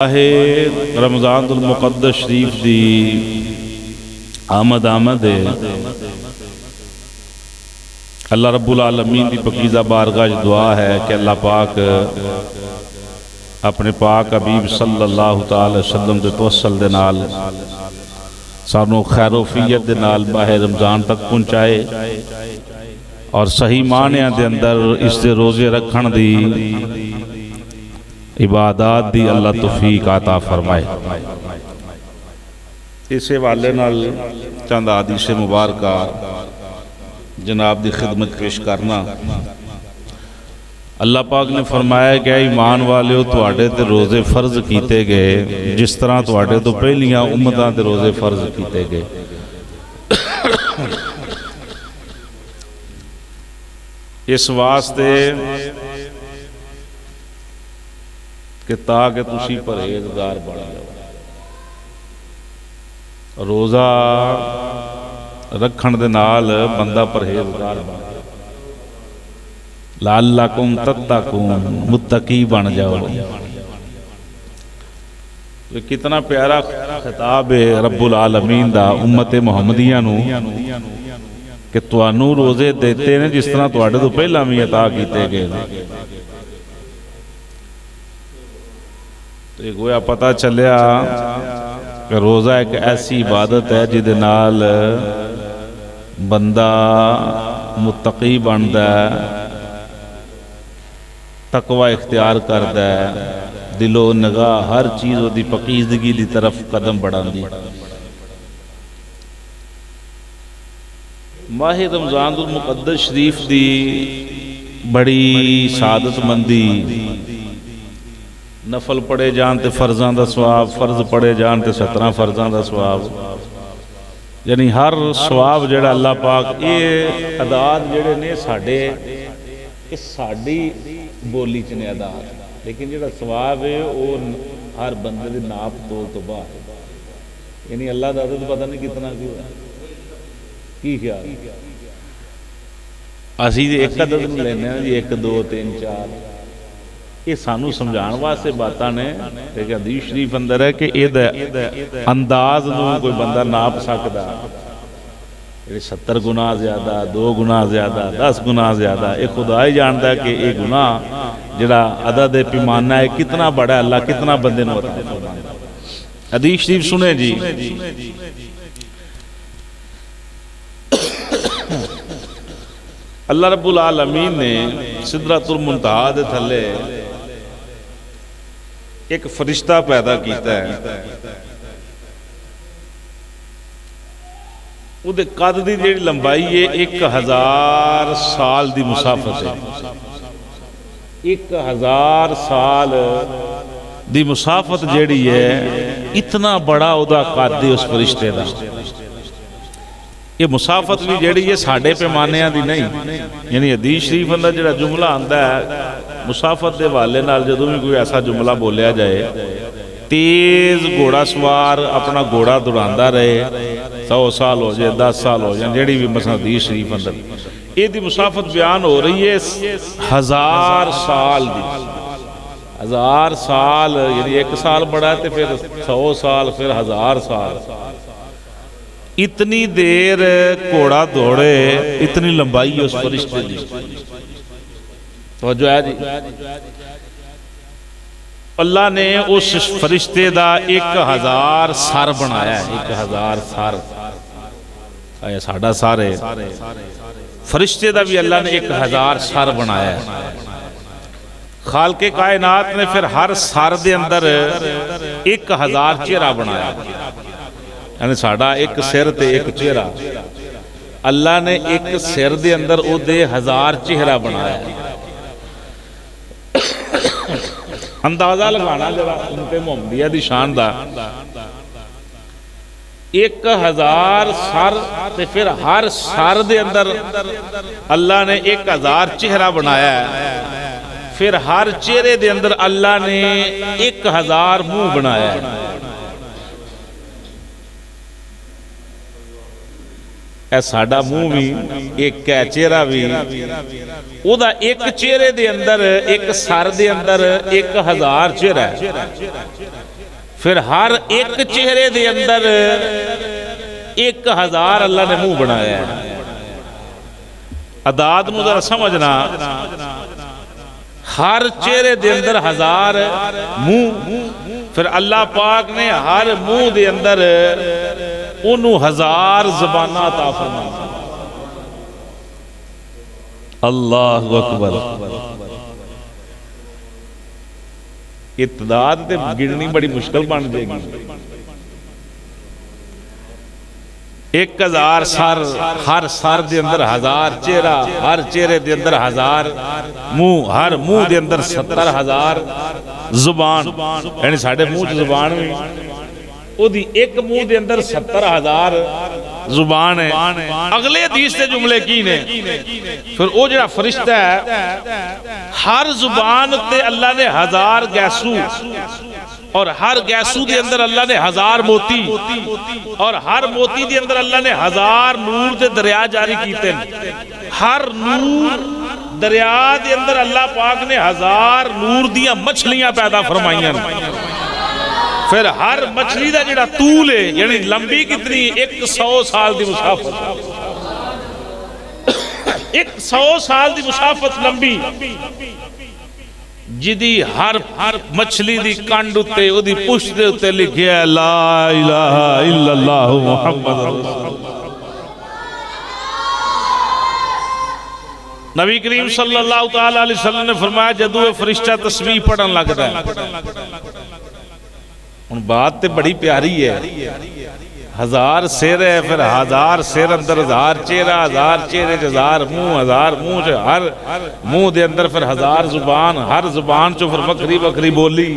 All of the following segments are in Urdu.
رمضان المقدس شریف دی آمد ہے۔ اللہ رب العالمین دی پاکیزہ بارگاہ دعا ہے کہ اللہ پاک اپنے پاک حبیب صلی اللہ تعالی وسلم دے توسل دے نال سانو خیر و فیت دے نال ماہ رمضان تک پہنچائے اور صحیح معنیاں دے اندر اس دے روزے رکھن دی عبادات دی اللہ توفیق عطا فرمائے۔ اس حوالے نال چند حدیث مبارکہ جناب دی خدمت پیش کرنا۔ اللہ پاک نے فرمایا کہ ایمان والےو تواڈے تے روزے فرض کیتے گئے جس طرح تواڈے تو پہلیاں امتاں تے روزے فرض کیتے گئے۔ اس واسطے کہ تاکہ تسی پرہیزگار بن جاؤ۔ روزہ رکھن دے نال بندہ پرہیزگار بن جاؤ، لعلکم تتقون، متقی بن جاؤ۔ یہ کتنا پیارا خطاب ہے رب العالمین دا امت محمدیہ نو کہ توانو روزے دیتے ہیں جس طرح تواڈے تو پہلا بھی عطا کیتے گئے۔ تو یہ گویا پتہ چلیا کہ روزہ ایک ایسی عبادت ہے جدے نال بندہ متقی بندا ہے، تقوی اختیار کردا ہے، دل و نگاہ ہر چیز دی پاکیزگی دی طرف قدم بڑھاندی۔ ماہ رمضان المقدس شریف دی بڑی سعادت مندی، نفل پڑھے جان تے فرضاں دا ثواب، فرض پڑھے جان تے 17 فرضاں دا ثواب، یعنی ہر ثواب جڑا اللہ پاک یہ عداد جڑے نے ساڈے اس ساڈی بولی چ نے عداد، لیکن جڑا ثواب ہے وہ ہر بندے دے ناپ تول تو باہر، یعنی اللہ دا عدد پتہ نہیں کتنا کیوں ہے۔ کی خیال اسی ایک عدد نوں لینے ہیں جی 1 2 3 4، یہ سانو سمجھان واسطے باتاں نے کہ حدیث شریف اندر ہے کہ یہ انداز نو کوئی بندہ ناپ سکدا، 70 گناہ زیادہ، 2 گناہ زیادہ، 10 گناہ زیادہ، یہ خدا ہی جانتا ہے کہ یہ گناہ جڑا عدد پیمانہ ہے کتنا بڑا ہے، اللہ کتنا بندے نو عطا فرماتا ہے۔ حدیث شریف سنے جی، اللہ رب العالمین نے سدرۃ المنتہا دے تھلے ایک فرشتہ پیدا کیتا ہے، وہ دے قد دی جیڑی لمبائی ہے 1000 سال دی مسافت ہے، 1000 سال دی مسافت جیڑی ہے اتنا بڑا او دا قد ہے اس فرشتے دا۔ یہ مسافت بھی جیڑی ہے ساڑھے پیمانیاں دی نہیں، یعنی حدیث شریف اندر جڑا جملہ آندا ہے مسافت دے والے نال جدوں بھی کوئی ایسا جملہ بولیا جائے، تیز گھوڑا سوار اپنا گھوڑا دوڑاندا رہے، 100 سال ہو جائے، 10 سال ہو جائے، جیڑی بھی مثلا حدیث شریف اندر یہ دی مسافت بیان ہو رہی ہے 1000 سال دی۔ 1000 سال یعنی 1 سال بڑا ہے تو پھر 100 سال، پھر 1000 سال، اتنی دیر گھوڑا دوڑے، اتنی لمبائی اس فرشتے دی۔ توجہ ہے جی، اللہ نے اس فرشتے دا 1000 سر بنایا ہے، 1000 سر، اے ساڑھا سر ہے، فرشتے دا بھی اللہ نے 1000 سر بنایا ہے۔ خالق کائنات نے پھر ہر سر دے اندر 1000 چہرہ بنایا، یعنی ساڑھا ایک سر تے ایک چہرہ، اللہ نے ایک سر دے اندر او دے 1000 چہرہ بنایا ہے۔ اندازہ لگانا جب امت محمدیہ دی شان دا، 1000 سر تے پھر ہر سر دے اندر اللہ نے 1000 چہرہ بنایا ہے، پھر ہر چہرے دے اندر اللہ نے 1000 منہ بنایا ہے۔ اے ساڈا منہ بھی ایک ہے، چہرہ بھی او دا ایک چہرے دے اندر ایک سر دے اندر 1000 چہرہ ہے، پھر ہر ایک چہرے دے اندر 1000 اللہ نے منہ بنایا ہے۔ عداد نو ذرا سمجھنا، ہر چہرے دے اندر 1000 منہ، پھر اللہ پاک نے ہر منہ دے اندر انہوں 1000 زبانہ عطا فرمایا۔ اللہ اکبر، اتداد تے گننی بڑی مشکل بن جائے گی۔ 1000 سر، ہر سر دے اندر 1000 چہرہ، ہر چہرے دے اندر 1000 منہ، ہر منہ دے اندر 70,000 زبان، یعنی ساڑھے منہ زبان بھی او دی ایک منہ دے اندر 70,000 زبان ہے۔ اگلے حدیث سے جملے کی نے، پھر او جڑا فرشتہ ہے ہر زبان تے اللہ نے 1000 گیسو، اور ہر گیسو دے اندر اللہ نے 1000 موتی، اور ہر موتی دے اندر اللہ نے 1000 نور دے دریا جاری کیتے ہیں۔ ہر نور دریا دے اندر اللہ پاک نے 1000 نور دیاں مچھلیاں پیدا فرمائیاں، پھر ہر مچھلی دا جڑا طول ہے، یعنی لمبی کتنی، 100 سال دی مسافت، 100 سال دی مسافت لمبی، جدی ہر مچھلی دی کنڈ اتے او دی پشت دے اتے لکھیا ہے لا الہ الا اللہ محمد رسول اللہ۔ نبی کریم صلی اللہ تعالیٰ علیہ وسلم نے فرمایا جدو فرشتہ تسبیح پڑھن لگتا ہے، ان بات تے بڑی پیاری ہے، 1000 سر ہے، پھر 1000 سر اندر 1000 چہرہ، 1000 چہرے 1000 منہ، 1000 منہ ہر منہ دے اندر پھر 1000 زبان، ہر زبان چو پھر بکری بکری بولی،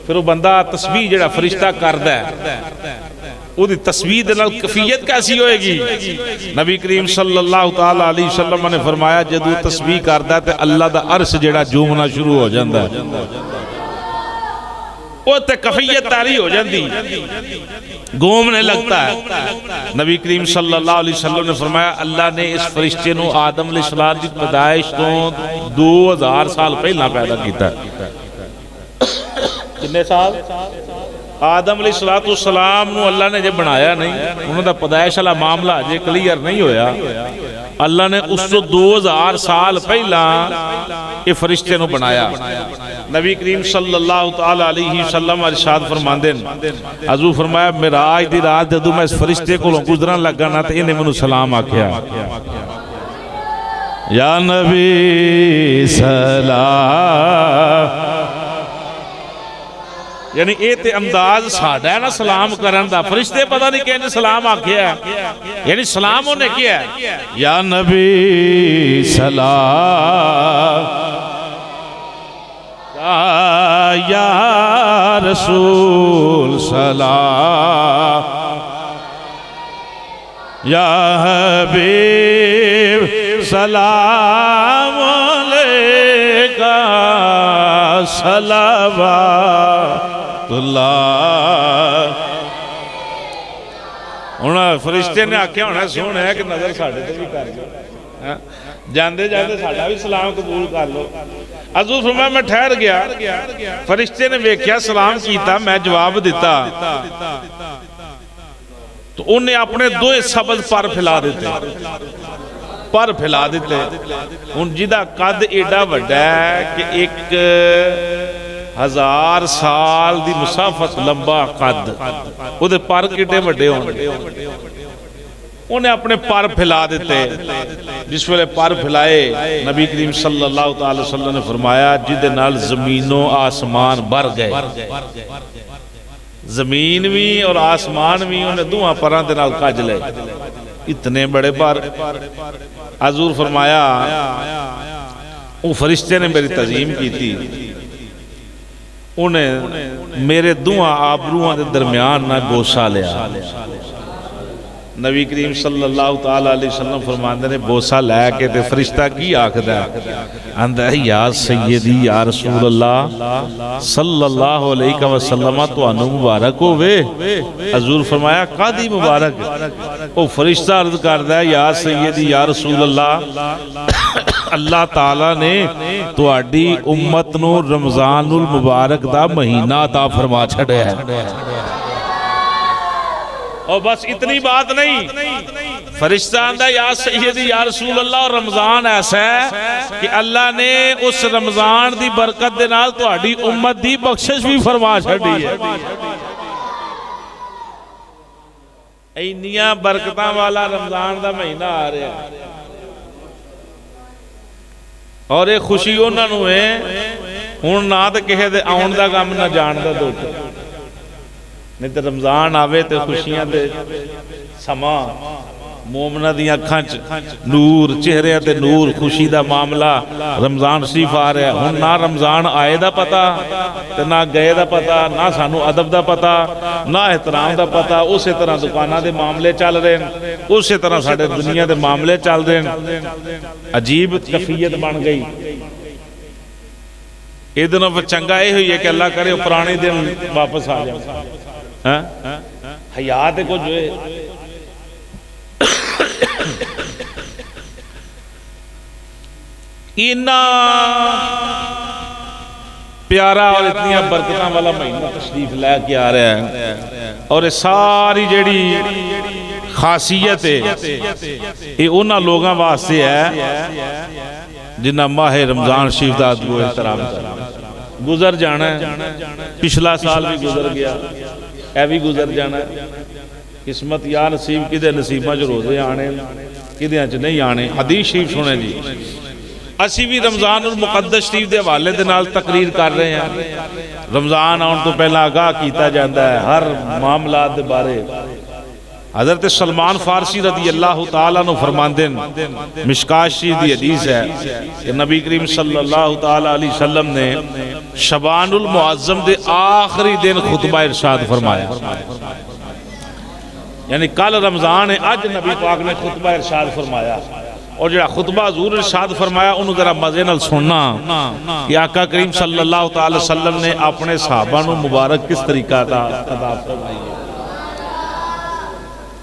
پھر وہ بندہ تسبیح جڑا فرشتہ کردہ ہے، وہ دی تسبیح دنال کفیت کیسی ہوئے گی؟ نبی کریم صلی اللہ تعالیٰ علیہ وسلم نے فرمایا جدو تسبیح کردہ ہے تے اللہ دا عرش جڑا جومنا شروع ہو جاندہ ہے، وہ تے کفیت تاری ہو جاندی، گھومنے لگتا ہے۔ نبی کریم صلی اللہ علیہ وسلم نے فرمایا اللہ نے اس فرشتے نو آدم علیہ السلام دی پیدائش تو 2000 سال پہلا پیدا کیتا ہے۔ کتنے سال؟ آدم علیہ السلام نو اللہ نے جب بنایا نہیں، انہوں دا پیدائش والا معاملہ جے کلیئر نہیں ہویا، اللہ نے اس کو 2000 سال پہلا یہ فرشتے نو بنایا۔ نبی کریم صلی اللہ تعالیٰ علیہ وسلم ارشاد فرماندے حضور فرمایا معراج دی رات جدوں میں اس فرشتے کو گزرن لگا نا تے انہیں منو سلام آکھیا، یا نبی سلام، یعنی اے تے انداز ساڑھا ہے نا سلام کرن دا، فرشتے پتہ نہیں کہنے سلام آکھیا ہے، یعنی سلام ہونے کیا ہے، یا نبی سلام، یا رسول سلام، یا حبیب سلام علیکہ صلوات اللہ۔ انہاں فرشتے نے آکھیا ہونا سونا ہے کہ نظر ساڑھے تے بھی کر جو، جاندے جاندے ساڑھا بھی سلام قبول کر لو۔ حضور فرمایا میں ٹھہر گیا، فرشتے نے ویکھیا سلام کیتا، میں جواب دیتا تو انہیں اپنے دو سبز پر پھیلا دیتے، پر پھیلا دیتے، ان جدہ قد ایڈا وڈا ہے کہ 1000 سال دی مسافت لمبا قد، وہ دے پر کٹے وڈے ہونے، انہیں اپنے پر پھیلا دیتے، جس ویلے پر پھیلائے نبی کریم صلی اللہ تعالی وسلم نے فرمایا جدے نال زمین و آسمان بھر گئے، زمین بھی اور آسمان بھی انہیں دعا پران دے نال کج لے، اتنے بڑے پر۔ حضور فرمایا وہ فرشتے نے میری تعظیم کی تھی، انہیں میرے دعا آبروان دے درمیان نہ گوسا لیا، نبی کریم صلی اللہ تعالی علیہ وسلم فرماندے نے بوسا لے کے تے فرشتہ کی آکھدا ہے آندا ہے یا سیدی یا رسول اللہ صلی اللہ علیہ وسلم تانوں مبارک ہوے حضور فرمایا قادی مبارک او فرشتہ عرض کردا ہے یا سیدی یا رسول اللہ اللہ تعالیٰ نے تہاڈی امت نو رمضان المبارک دا مہینہ عطا فرما چھڑیا ہے اور بس اتنی بات نہیں فرشتہ آندہ یا سیدی یا رسول اللہ اور رمضان ایسا ہے کہ اللہ نے اس رمضان دی برکت دے نال تہاڈی امت دی بخشش بھی فرما چھڑی ہے اینیاں برکتاں والا رمضان دا مہینہ آ رہا ہے اور ایک خوشی انہاں نوں ہے ہن نہ تے کسے دے آن دا غم نہ جان دا دکھ نہیں تو رمضان آوے تے خوشیاں دے سما مومنہ دی اکھاں نور چہرے تے نور خوشی دا معاملہ رمضان شریف آ رہا ہے ہن نہ رمضان آئے دا پتا تے نہ گئے دا پتا نہ سانو ادب دا پتا نہ احترام دا پتا اسی طرح دکاناں دے معاملے چل رہے ہیں اسی طرح ساڈے دنیا دے معاملے چل رہے ہیں عجیب کیفیت بن گئی اے دنوں پہ چنگا اے ہوئی ہے کہ اللہ کرے پرانے دن واپس آ جائیں حیات کو جو ہے اتنا پیارا اور اتنی برکتاں والا مہینہ تشریف لے کے آ رہا ہے اور یہ ساری جیڑی خاصیت ہے یہ انہاں لوگاں واسطے ہے جنہاں ماہ رمضان شریف دا ادب و احترام گزر جانا ہے پچھلا سال بھی گزر گیا اے بھی گزر جانا ہے قسمت یا نصیب کدے نصیبہ جو روزے آنے کدے انچ نہیں آنے حدیث شریف سنے جی اسی بھی رمضان المقدس شریف دے حوالے دے نال تقریر کر رہے ہیں رمضان آن تو پہلا آگاہ کیتا جاندہ ہے ہر معاملات دے بارے حضرت سلمان فارسی رضی اللہ تعالیٰ نو فرماندن مشکات شریف دی حدیث ہے کہ نبی کریم صلی اللہ تعالیٰ علیہ وسلم نے شبان المعظم دے آخری دن خطبہ ارشاد فرمایا یعنی کل رمضان ہے آج نبی پاک نے خطبہ ارشاد فرمایا اور جڑا خطبہ حضور ارشاد فرمایا انہوں ذرا مزے نال سننا کہ آقا کریم صلی اللہ تعالی وسلم نے اپنے صحابہ نو مبارک کس طریقہ ادا فرمائی ہے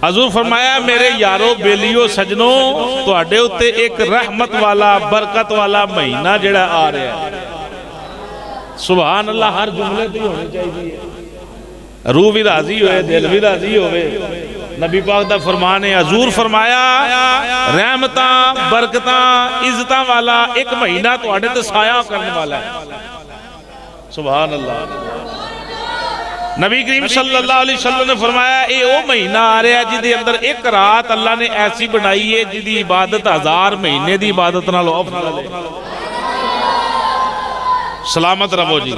حضور فرمایا میرے یارو بیلیو سجنوں تو اڈے ہوتے ایک رحمت والا برکت والا مہینہ جڑا آ رہا ہے سبحان اللہ ہر جملے بھی ہونے چاہیے روح بھی راضی ہوئے دل بھی راضی ہوئے نبی پاک دا فرمان ہے حضور فرمایا رحمتاں برکتاں عزتاں والا ایک مہینہ تو اڈے تے سایہ کرنے والا ہے سبحان اللہ نبی کریم صلی اللہ علیہ وسلم نے فرمایا اے او مہینہ آ رہا ہے جدی اندر ایک رات اللہ نے ایسی بنائی ہے جدی عبادت ہزار مہینے دی عبادت نہ لو افضل ہے سلامت رہو جی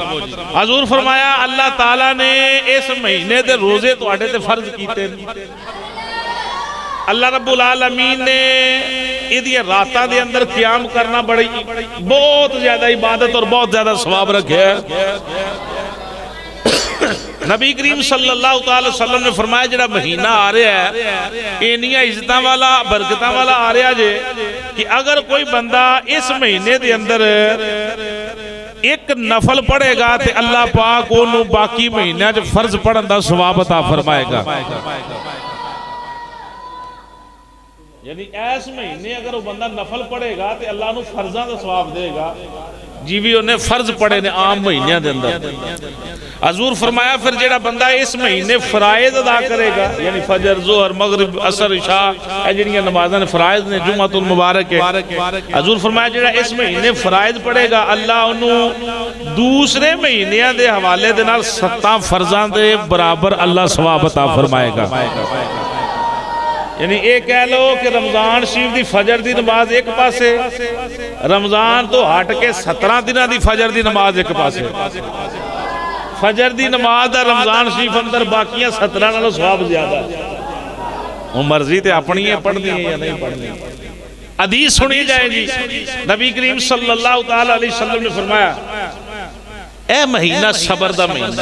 حضور فرمایا اللہ تعالیٰ نے اس مہینے دے روزے تو اٹھے تے فرض کیتے اللہ رب العالمین نے ادھے راتاں دے اندر قیام کرنا بڑی بہت زیادہ عبادت اور بہت زیادہ ثواب رکھے نبی کریم صلی اللہ تعالی وسلم نے فرمایا جڑا مہینہ آ رہا ہے انیاں عزتاں والا برکتاں والا آ رہا جے کہ اگر کوئی بندہ اس مہینے دے اندر ایک نفل پڑھے گا تے اللہ پاک انہوں باقی مہینہ جو فرض پڑھن دا ثواب عطا فرمائے گا یعنی ایس مہینے اگر وہ بندہ نفل پڑھے گا تے اللہ انہوں فرضاں دا ثواب دے گا جی بھی انہیں فرض پڑھے نے عام مہینہ دے اندر حضور فرمایا پھر جیڑا بندہ اس مہینے فرائض ادا کرے گا یعنی فجر ظہر مغرب عصر عشاء اے جڑیاں نمازاں نے فرائض نے جمعۃ المبارک ہے حضور فرمایا جیڑا اس مہینے فرائض پڑھے گا اللہ انہوں دوسرے مہینیاں دے حوالے دے نال 7 فرضاں دے برابر اللہ ثواب عطا فرمائے گا یعنی ایک کہہ لو کہ رمضان شریف دی فجر دی نماز ایک پاسے رمضان تو ہٹ کے 17 دنہ دی فجر دی نماز ایک پاسے فجر دی نماز دا رمضان شریف اندر باقیاں 17 نالوں ثواب زیادہ وہ مرضی تے اپنی ہے پڑھنی ہے یا نہیں پڑھنی حدیث سنی جائے جی نبی کریم صلی اللہ تعالی علیہ وسلم نے فرمایا اے مہینہ صبر دا مہینہ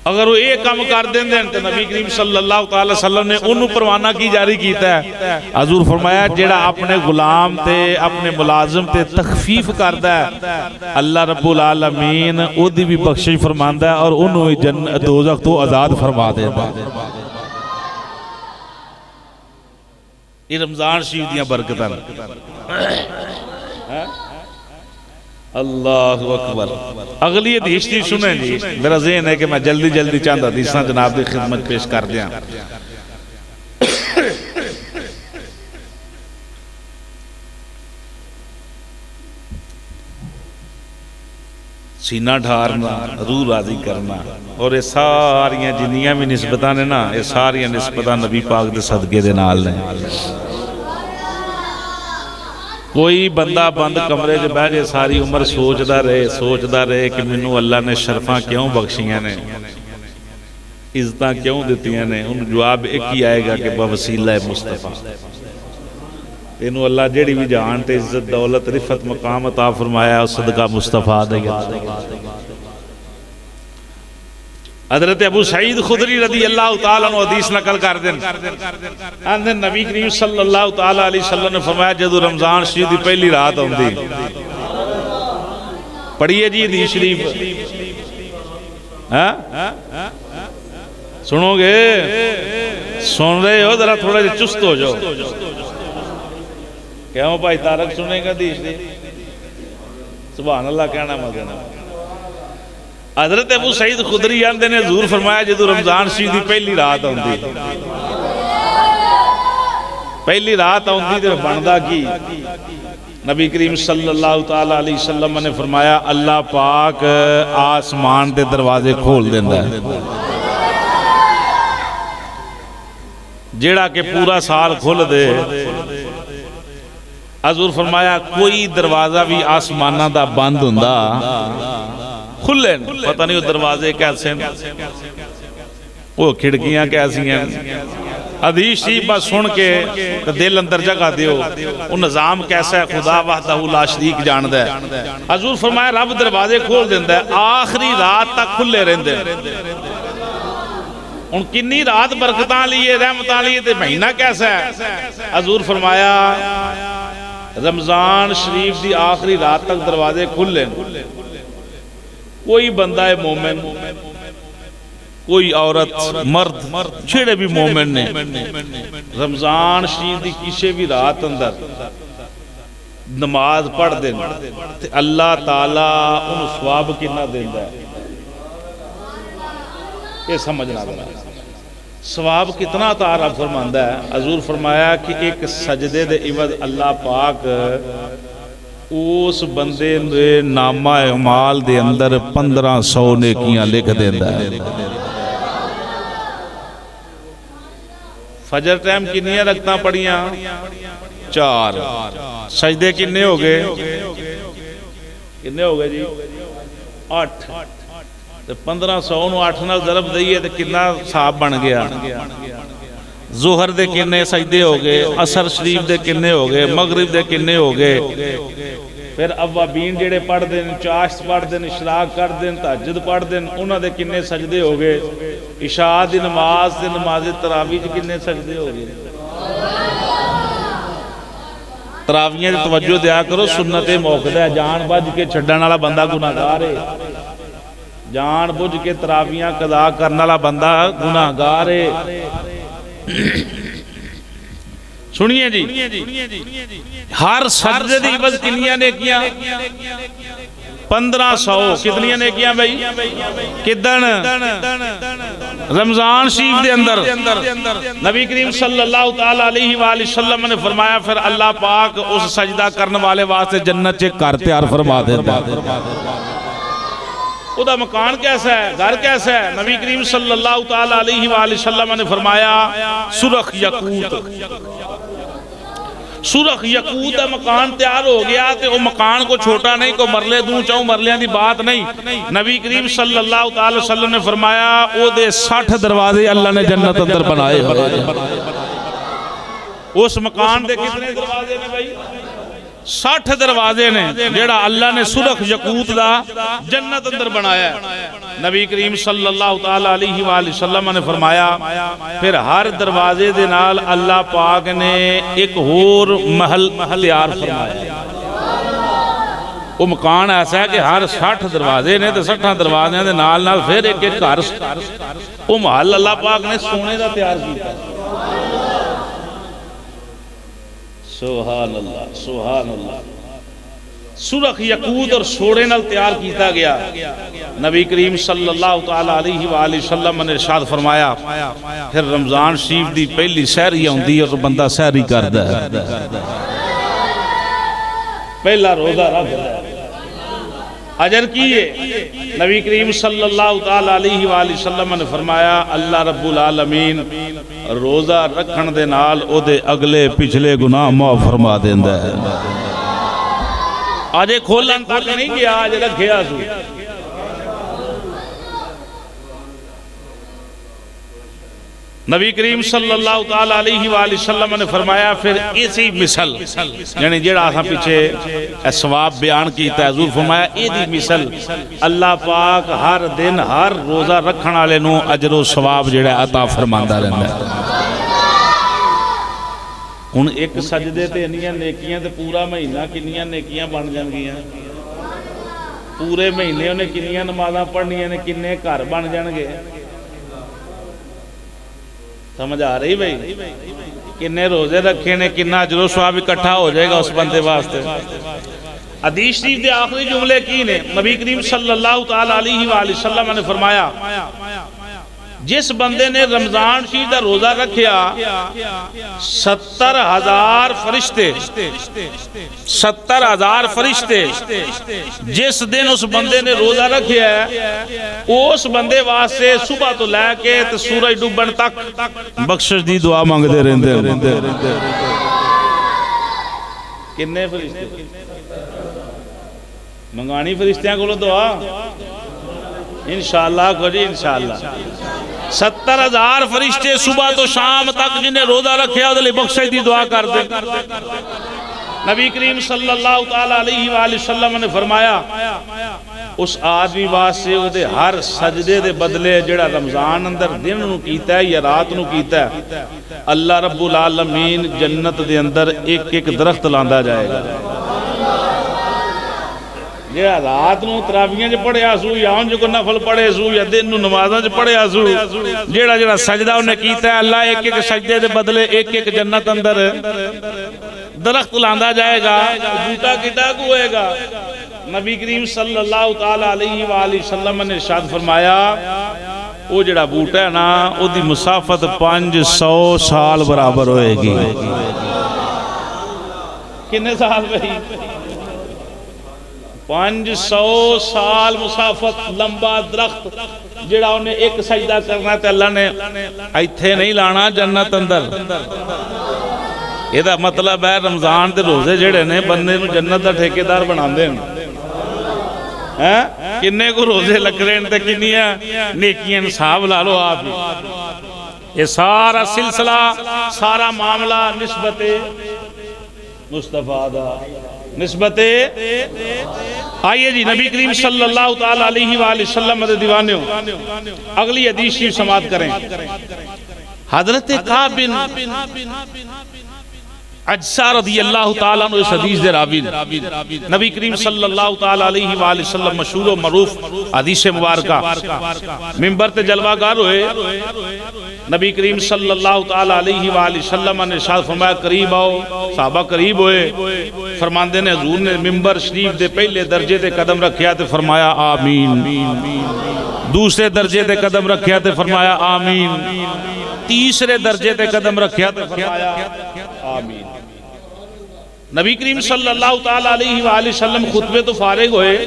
اگر وہ یہ کام کر دیں تو نبی کریم صلی اللہ تعالی وسلم نے انہوں پروانہ کی جاری کیتا ہے. حضور فرمایا جیڑا اپنے غلام تے اپنے ملازم تے تخفیف کردا ہے اللہ رب العالمین او دی بھی بخشش فرماندا ہے اور انہوں بھی دوزخ تو آزاد فرما دیندا ہے. یہ رمضان شریف دیاں برکتاں. اللہ اکبر. اگلی حدیث دی سنیں جی. میرا ذہن ہے کہ میں جلدی جلدی چاند حدیثاں جناب دی خدمت پیش کر دیا. سینہ ڈھارنا، روح راضی کرنا، اور یہ ساریاں جنیاں بھی نسبتاں نے نا، یہ ساریاں نسبتاں نبی پاک دے صدقے دے نال نے. کوئی بندہ بند کمرے جو بیٹھ جائے ساری عمر سوچدا رہے کہ منوں اللہ نے شرفاں کیوں بخشیاں نے، عزتاں کیوں دیتیاں نے. ان جواب ایک ہی آئے گا کہ بوسیلہ مصطفیٰ. انہوں اللہ جیڑی بھی جہان تے عزت دولت رفت مقام عطا فرمایا اور صدقہ مصطفیٰ دے گا. حضرت ابو سعید خدری رضی اللہ تعالیٰ عنہ حدیث نقل کر دیں. اندر نبی کریم صلی اللہ تعالیٰ علیہ وسلم نے فرمایا جدو رمضان شریف دی پہلی رات ہوندی. پڑھیے جی حدیث شریف. سنو گے؟ سن رہے ہو؟ ذرا تھوڑا جا چست ہو جاؤ. کیوں بھائی تارک سنیں گا حدیث شریف؟ سبحان اللہ کہنا مدینہ. حضرت ابو سعید خدری آندے نے حضور فرمایا جدو رمضان شریف دی پہلی رات ہوندی. پہلی رات ہوندی تے بندا کی؟ نبی کریم صلی اللہ تعالی علیہ وسلم نے فرمایا اللہ پاک آسمان دے دروازے کھول دیندا ہے جیڑا کہ پورا سال کھل دے. حضور فرمایا کوئی دروازہ بھی آسمانہ دا بند ہوندا کھلے، پتہ نہیں وہ دروازے کیسے ہیں، وہ کھڑکیاں کیسی ہیں. حدیث شریف بس سن کے دل اندر جگہ دیو وہ نظام کیسا ہے خدا وحدہ لا شریک جاندا ہے. حضور فرمایا رب دروازے کھول دیندا ہے آخری رات تک کھلے رہندے. ان کنی رات برکتاں لیے رحمتاں لیے تے مہینہ کیسا ہے؟ حضور فرمایا رمضان شریف دی آخری رات تک دروازے کھلے. کوئی بندہ ہے مومن، کوئی عورت مرد چھڑے بھی مومن نے رمضان شریف دی کسی بھی رات اندر نماز پڑھ دیں تے اللہ تعالیٰ ان ثواب کنا دیندا ہے. یہ سمجھنا بنا ثواب کتنا عطا رب فرماندا ہے. حضور فرمایا کہ ایک سجدے دے عوض اللہ پاک اس بندے دے نامہ اعمال دے اندر 1500 نیکیاں لکھ دیندا ہے. فجر ٹائم کنیاں رکھتاں پڑیاں؟ 4. سجدے کنے ہو گئے؟ کنے ہو گئے جی؟ 8. 1500 نو 8 نال ضرب دئیے تو کنا صاحب بن گیا؟ ظہر دے کنے سجدے ہو گئے، عصر شریف دے کنے ہو گئے، مغرب دے کنے ہو گئے. پھر اوابین جڑے پڑھ دیں، چاشت پڑھ دیں، اشراق کر دیں، تہجد پڑھ دیں، انہاں دے کنے سجدے ہو گئے. عشاء دی نماز تے نماز تراویح کنے سجدے ہو گئے. تراویحاں تے توجہ دیا کرو، سنت موقع ہے. جان بج کے چھڈن والا بندہ گناہگار ہے. جان بجھ کے تراویحاں قضا کرنے والا بندہ گناہگار ہے. سنیے جی ہر سجدے دی عوض کنیاں نیکیاں؟ 1500. کتنی نیکیاں بھائی؟ کدن؟ رمضان شریف دے اندر. نبی کریم صلی اللہ تعالی علیہ وآلہ وسلم نے فرمایا پھر اللہ پاک اس سجدہ کرنے والے واسطے جنت چے گھر تیار فرما دیتا ہے. او دا مکان کیسا ہے؟ گھر کیسا ہے؟ نبی کریم صلی اللہ تعالی علیہ وآلہ وسلم نے فرمایا سرخ یقوت. سرخ یقوت دا مکان تیار ہو گیا تے وہ مکان کو چھوٹا نہیں، کو مرلے دوں چاہوں مرلیاں دی بات نہیں. نبی کریم صلی اللہ تعالی وسلم نے فرمایا او دے 60 دروازے اللہ نے جنت اندر بنائے ہوئے. اس مکان دے کتنے دروازے نے بھائی؟ 60 دروازے نے جیڑا اللہ نے سرخ یقوت دا جنت اندر بنایا ہے. نبی کریم صلی اللہ تعالی علیہ وآلہ وسلم نے فرمایا پھر ہر دروازے دے نال اللہ پاک نے ایک اور محل تیار فرمایا. وہ مکان ایسا ہے کہ ہر 60 دروازے نے تو 60 دروازے دے نال نال پھر ایک ایک گھر وہ محل اللہ پاک نے سونے دا تیار کیا. سبحان اللہ سبحان اللہ. سرخ یقوت اور سوڑے نال تیار کیتا گیا. نبی کریم صلی اللہ تعالی علیہ وآلہ وسلم نے ارشاد فرمایا پھر رمضان شریف دی پہلی سحری ہوندی اور بندہ سحری کردا ہے. پہلا روزہ رکھدا ہے. اجر کیے نبی کریم صلی اللہ تعالی علیہ وآلہ وسلم نے فرمایا اللہ رب العالمین روزہ رکھن دے نال او دے اگلے پچھلے گناہ معاف فرما دیندا ہے. آج کھولن تک نہیں گیا آج رکھیا سو. نبی کریم صلی اللہ تعالی علیہ وآلہ وسلم نے فرمایا پھر اسی مثل یعنی جیڑا آساں پیچھے ثواب بیان کیتا ہے حضور فرمایا ایدی مثل اللہ پاک ہر دن ہر روزہ رکھن والے نو اجر و ثواب جیڑا عطا فرماندا رہندا ہے. ہن ایک سجدے تے انیاں نیکیاں تے پورا مہینہ کنیاں نیکیاں بن جان گیاں. پورے مہینے انہیں کنیاں نمازاں پڑھنیاں نے کنے گھر بن جان گے. سمجھ آ رہی بھئی کنے روزے رکھے نے کنا اجر و ثواب اکٹھا ہو جائے گا اس بندے واسطے. حدیث شریف دے آخری جملے کی نے نبی کریم صلی اللہ تعالی علیہ وآلہ وسلم نے فرمایا جس بندے نے رمضان شریف دا روزہ رکھیا 70,000 فرشتے 70,000 فرشتے جس دن اس بندے نے روزہ رکھیا ہے اس بندے واسطے صبح تو لے کے سورج ڈوبن تک بخشش دی دعا مانگتے رہندے. کنے فرشتے منگانی فرشتیاں کو دعا انشاءاللہ کو جی انشاءاللہ 70,000 فرشتے صبح تو شام تک جنہیں روزہ رکھیا ادھے بخشش دی دعا کر دیں. نبی کریم صلی اللہ تعالی علیہ وآلہ وسلم نے فرمایا اس آدمی واسطے ادھے ہر سجدے دے بدلے جڑا رمضان اندر دن نو کیتا ہے یا رات نو کیتا ہے اللہ رب العالمین جنت دے اندر ایک ایک درخت لاندا جائے گا. جہاں رات نو تراویاں جو پڑھے آسو یا ان جو کو نفل پڑھے سو یا دن نو نمازاں جو پڑھے آسو جہاں سجدہ انہیں کیتا ہے اللہ ایک ایک سجدے دے بدلے ایک ایک جنت اندر درخت لاندا جائے گا. بوٹا کٹا کو ہوئے گا. نبی کریم صلی اللہ تعالی علیہ وآلہ وسلم نے ارشاد فرمایا وہ جڑا بوٹا ہے نا او دی مسافت 500 سال برابر ہوئے گی. کنے سال بھئی 500 سال مسافت لمبا درخت جڑا انہیں ایک سجدہ کرنا تے اللہ نے ایتھے نہیں لانا جنت اندر. یہ دا مطلب ہے رمضان دے روزے جڑے نے بندے نو جنت دا ٹھیکیدار بنا دیں. کنے کو روزے لگ رہے ہیں تے کنیاں نیکیاں انصاف لا لو آپ. یہ سارا سلسلہ سارا معاملہ نسبت مصطفیٰ دا نسبت. آئیے جی نبی کریم صلی اللہ تعالی علیہ وآلہ وسلم دے دیوانیوں اگلی حدیث شریف سماعت کریں. حضرت کعب بن عجسہ رضی اللہ تعالیٰ عنہ اس حدیث دے راوی نبی کریم صلی اللہ تعالی علیہ وآلہ وسلم مشہور و معروف حدیث مبارکہ منبر تے جلوہ گار ہوئے. نبی کریم صلی اللہ تعالی علیہ وآلہ وسلم نے ارشاد فرمایا قریب آؤ. صحابہ قریب ہوئے. فرماندے نے حضور نے منبر شریف دے پہلے درجے تے قدم رکھیا تے فرمایا آمین. دوسرے درجے تے قدم رکھیا تے فرمایا آمین. تیسرے درجے تے قدم رکھیا تے فرمایا آمین. نبی کریم صلی اللہ تعالی علیہ وآلہ وسلم خطبے تو فارغ ہوئے.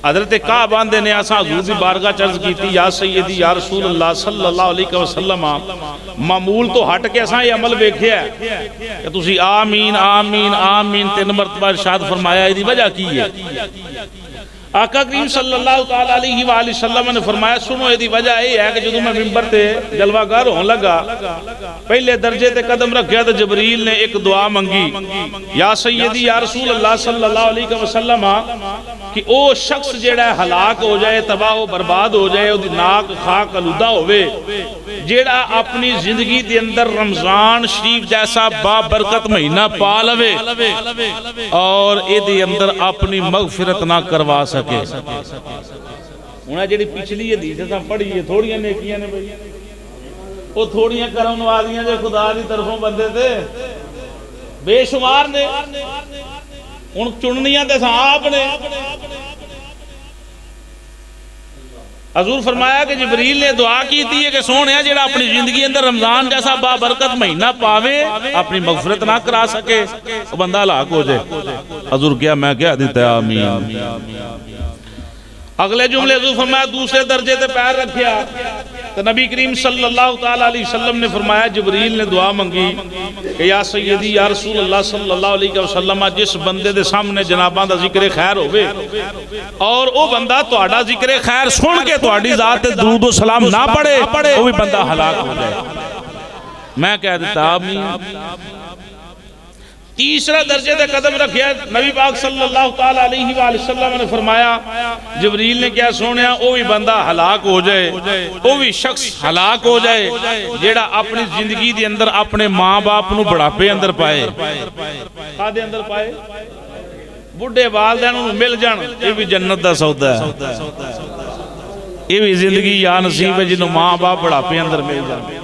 حضرت کعب باندے نے آسا حضور دی بارگاہ چرز کی تھی یا سیدی یا رسول اللہ صلی اللہ علیہ وسلم معمول تو ہٹ کے آسا یہ عمل بیکھیا ہے کہ تسی آمین آمین آمین 3 مرتبہ ارشاد فرمایا ہے دی وجہ کی ہے. آقا کریم صلی اللہ تعالی علیہ وآلہ وسلم نے فرمایا سنو یہ دی وجہ یہ ہے کہ جدو میں ممبر تے جلوہ گار ہون لگا پہلے درجے تے قدم رکھیا تو جبریل نے ایک دعا منگی یا سیدی یا رسول اللہ صلی اللہ علیہ وسلم کہ او شخص جیڑا ہلاک ہو جائے تباہ و برباد ہو جائے او دی ناک خاک آلودہ ہوئے جیڑا اپنی زندگی دے اندر رمضان شریف جیسا بابرکت مہینہ پا لوے اور اے دے اندر اپنی مغفرت نہ کروا سکے انہیں جیڑی پچھلی حدیث ہے پڑھی ہے تھوڑیاں نیکیاں نے بھئی وہ تھوڑیاں کرم نوازیاں جو خدا دی طرفوں بندے تھے بے شمار نے ان چننیاں دے صاحب نے حضور فرمایا کہ جبریل نے دعا کی تھی کہ سونیا جیڑا اپنی زندگی اندر رمضان جیسا بابرکت مہینہ پاوے اپنی مغفرت نہ کرا سکے وہ بندہ ہلاک ہو جائے حضور کیا میں کیا دیتا ہے آمین اگلے جملے حضور فرمایا دوسرے درجے تے پیر رکھیا تو نبی کریم صلی اللہ تعالی علیہ وسلم نے فرمایا جبریل نے دعا منگی کہ یا سیدی یا رسول اللہ صلی اللہ علیہ وسلم جس بندے دے سامنے جناباں دا ذکر خیر ہوئے اور او بندہ تہاڈا ذکر خیر سن کے تہاڈی ذات تے درود و سلام نہ پڑھے وہ بھی بندہ ہلاک ہو جائے میں کہہ دیتا آمین تیسرا درجے دے قدم رکھیا نبی پاک صلی اللہ تعالی علیہ وآلہ وسلم نے فرمایا جبریل نے کیا سونیا او بھی بندہ ہلاک ہو جائے او بھی شخص ہلاک ہو جائے جیڑا اپنی زندگی دے اندر اپنے ماں باپ نو بڑھاپے اندر پائے کادے اندر پائے بڑھے والدین نو مل جان یہ بھی جنت دا سودا ہے یہ بھی زندگی یا نصیب ہے جنہوں ماں باپ بڑھاپے اندر مل جان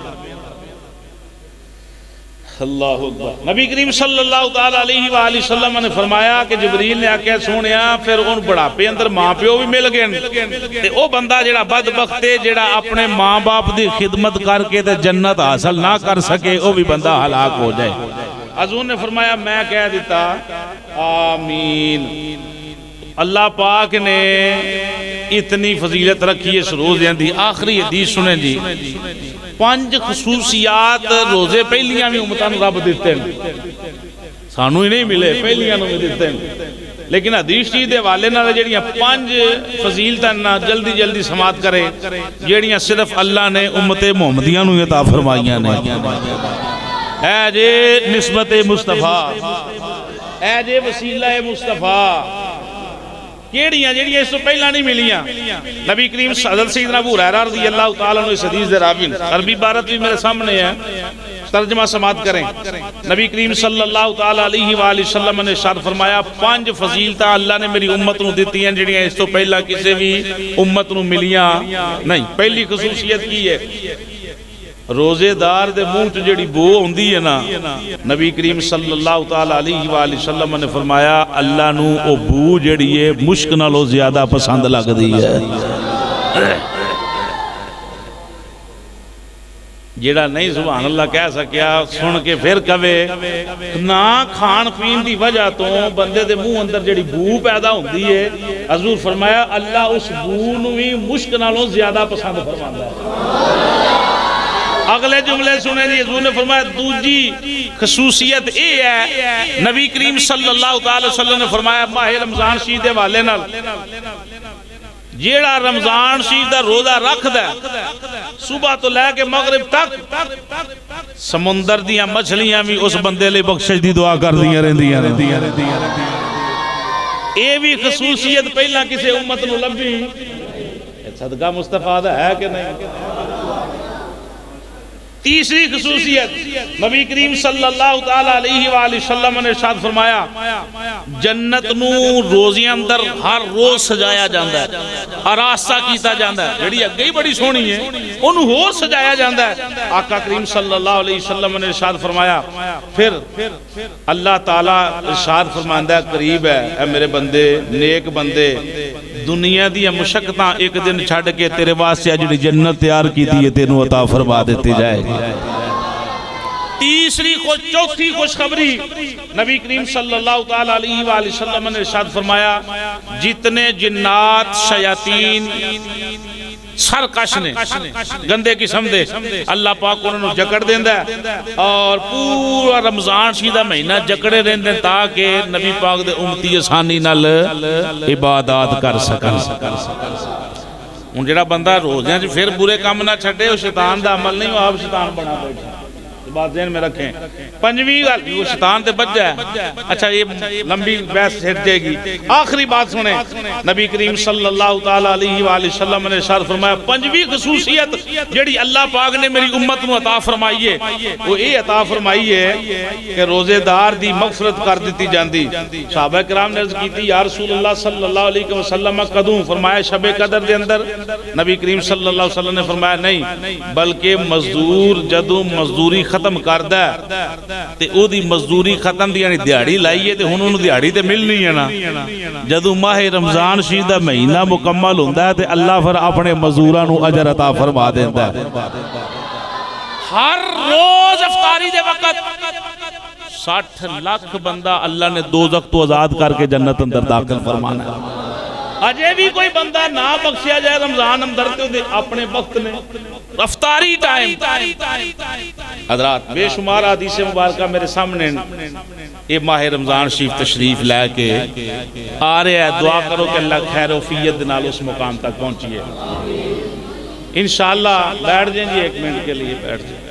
اللہ اکبر نبی کریم صلی اللہ تعالی علیہ وآلہ وسلم نے فرمایا کہ جبریل نے آکے سونیا پھر ان بڑھاپے اندر ماں پیو بھی مل گئے او بندہ جیڑا بدبخت ہے جیڑا اپنے ماں باپ دی خدمت کر کے تے جنت حاصل نہ کر سکے او بھی بندہ ہلاک ہو جائے حضور نے فرمایا میں کہہ دیتا آمین اللہ پاک نے اتنی فضیلت رکھی ہے روز دی آخری حدیث سنیں جی 5 خصوصیات روزے پہلیاں بھی امتان رب دیتے ہیں سانو ہی نہیں ملے پہلیاں نو بھی دیتے ہیں لیکن حدیث چیز دے والے نہ جڑیاں 5 فضیلتاں نہ جلدی جلدی سماعت کرے جڑیاں صرف اللہ نے امت محمدیہ نو عطا فرمائیاں نے اے جے نسبت مصطفیٰ اے جے وسیلہ مصطفیٰ کیڑیاں جڑیاں اس تو پہلا نہیں ملیاں نبی کریم حضرت سیدنا ابو ہریرہ رضی اللہ تعالیٰ عنہ اس حدیث دے راوی عربی عبارت بھی میرے سامنے ہے ترجمہ سماعت کریں نبی کریم صلی اللہ تعالیٰ علیہ وآلہ وسلم نے ارشاد فرمایا 5 فضیلتاں اللہ نے میری امت نو دیتی ہیں جڑیاں اس تو پہلا کسی بھی امت نو ملیاں نہیں پہلی خصوصیت کی ہے روزے دار دے منہ چ جڑی بو ہوندی ہے نا نبی کریم صلی اللہ تعالی علیہ وآلہ وسلم نے فرمایا اللہ نو او بو جڑی ہے مشک نالوں زیادہ پسند لگدی ہے جیڑا نہیں سبحان اللہ کہہ سکیا سن کے پھر کہے نہ کھان پین دی وجہ تو بندے دے منہ اندر جڑی بو پیدا ہوندی ہے حضور فرمایا اللہ اس بو نو ہی مشک نالوں زیادہ پسند فرماندا ہے اگلے جملے سنے جی حضور نے فرمایا دوجی خصوصیت اے ہے نبی کریم صلی اللہ تعالی وسلم نے فرمایا ماہ رمضان شریف دے والے نال جیڑا رمضان شریف دا روزہ رکھ دے صبح تو لے کے مغرب تک سمندر دیاں مچھلیاں بھی اس بندے لئے بخشش دی دعا کر دیاں رہندیاں اے بھی خصوصیت پہلا کسی امت نو لبھی صدقہ مصطفیٰ دا ہے کہ نہیں تیسری خصوصیت نبی کریم صلی اللہ تعالی علیہ وآلہ وسلم نے ارشاد فرمایا جنت نو روزی اندر ہر روز سجایا جاندا ہے آراستہ کیتا جاندا ہے جڑی اگے ہی بڑی سونی ہے انہوں ہور سجایا جاندا ہے آقا کریم صلی اللہ علیہ وسلم نے ارشاد فرمایا پھر اللہ تعالی ارشاد فرماندا ہے قریب ہے اے میرے بندے نیک بندے دنیا دی مشقتاں ایک دن چھڑ کے تیرے واسطے جڑی جنت تیار کیتی ہے تینوں عطا فرما دیتی جائے گی تیسری چوتھی خوشخبری نبی کریم صلی اللہ تعالی علیہ وآلہ وسلم نے ارشاد فرمایا جتنے جنات شیاطین سرکش نے گندے قسم دے اللہ پاک انہوں نے جکڑ دیندہ ہے اور پورا رمضان شیدہ مہینہ جکڑے رہندے تاکہ نبی پاک دے امتی آسانی نال عبادات کر سکن ان جڑا بندہ روزیاں پھر برے کام نہ چھٹے وہ شیطان دا عمل نہیں وہ آپ شیطان بنا بیٹھا بات ذہن میں رکھیں پنجویں گل وہ شیطان تے بچ جائے اچھا یہ لمبی بحث ہٹ جائے گی آخری بات سنیں نبی کریم صلی اللہ تعالیٰ علیہ وآلہ وسلم نے ارشاد فرمایا پنجویں خصوصیت جڑی اللہ پاک نے میری امت نو عطا فرمائی ہے وہ یہ عطا فرمائی ہے کہ روزے دار دی مغفرت کر دیتی جاندی صحابہ کرام نے عرض کی تھی یا رسول اللہ صلی اللہ علیہ وسلم قدوں فرمایا شب قدر دے اندر نبی کریم صلی اللہ علیہ وسلم نے فرمایا نہیں بلکہ مزدور جدوں مزدوری ختم کردہ تے او دی مزدوری ختم دی یعنی دیہڑی لائیے تے ہن انہوں دیہڑی تے ملنی ہے نا جدوں ماہ رمضان شریف دا مہینہ مکمل ہوندا ہے تے اللہ پھر اپنے مزدوراں نو اجر عطا فرما دیندا ہے ہر روز افطاری دے وقت 60 لاکھ بندہ اللہ نے دوزخ تو آزاد کر کے جنت اندر داخل فرمانا ہے اجے بھی کوئی بندہ نہ بخشیا جائے رمضان اندر تے اپنے وقت میں افطاری ٹائم حضرات بے شمار حدیث مبارکہ میرے سامنے یہ ماہ رمضان شریف تشریف لے کے آ رہے ہیں دعا کرو کہ اللہ خیر و فیت نال اس مقام تک پہنچیے انشاءاللہ بیٹھ جائیں جی ایک منٹ کے لیے بیٹھ جائیں